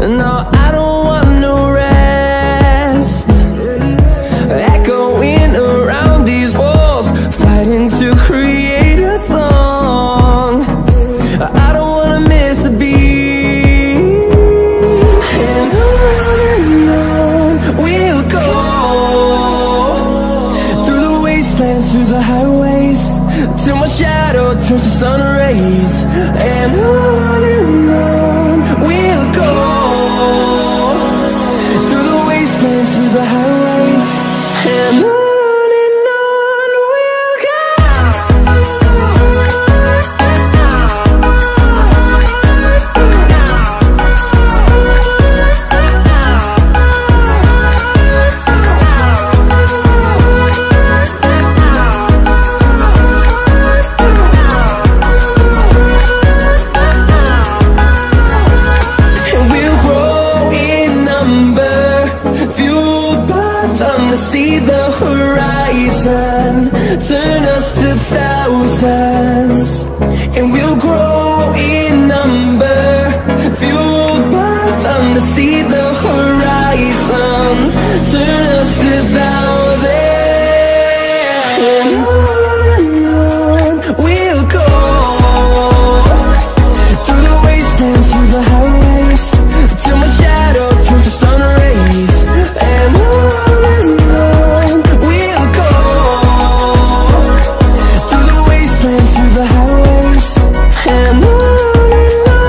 No, I don't want no rest. Echoing around these walls, fighting to create a song. I don't wanna miss a beat. And on we'll go, through the wastelands, through the highways, till my shadow turns to sun rays. And on we'll go, through the wastelands, through the highways, and on we'll go. And we'll grow in number, fueled by them to see the horizon, turn us to thousands. And we'll grow in number, fueled by them to see the horizon, turn us to thousands. And on we'll go, through the wastelands, through the highways, till my shadow turns to sun rays. And on we'll go, through the wastelands, through the highways, and on we'll go.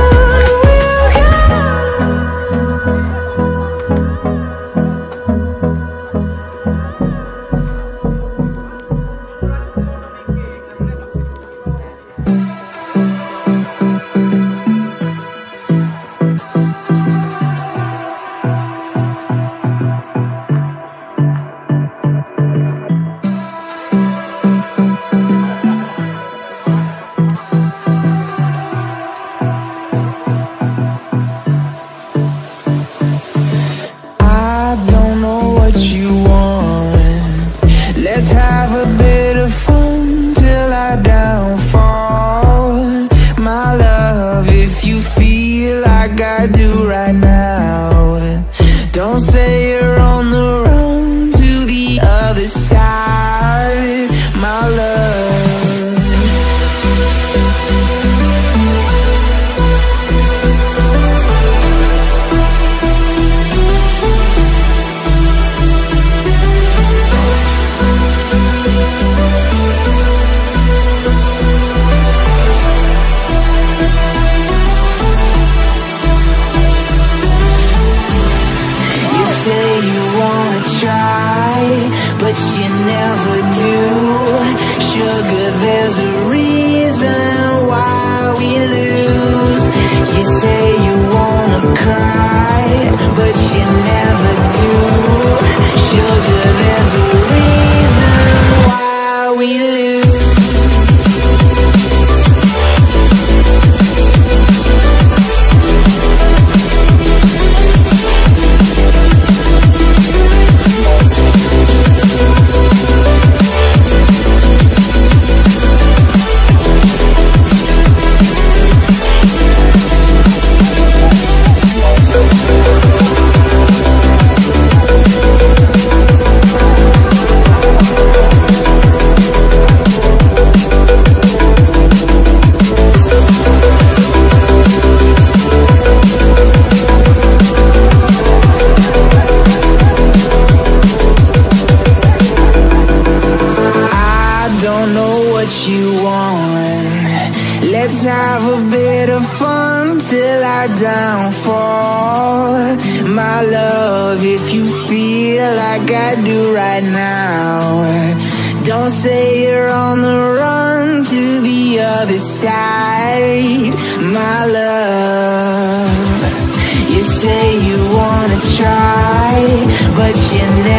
I don't know what you want. Let's have a bit of fun till I downfall. My love, if you feel like I do right now, don't say you're on the run to the other side, my love. You say you wanna try, but you never do. Sugar, there's a reason why we lose. You say you wanna cry, but you never do. Sugar, there's a reason why we lose. Let's have a bit of fun till I downfall. My love, if you feel like I do right now, don't say you're on the run to the other side, my love. You say you wanna try, but you never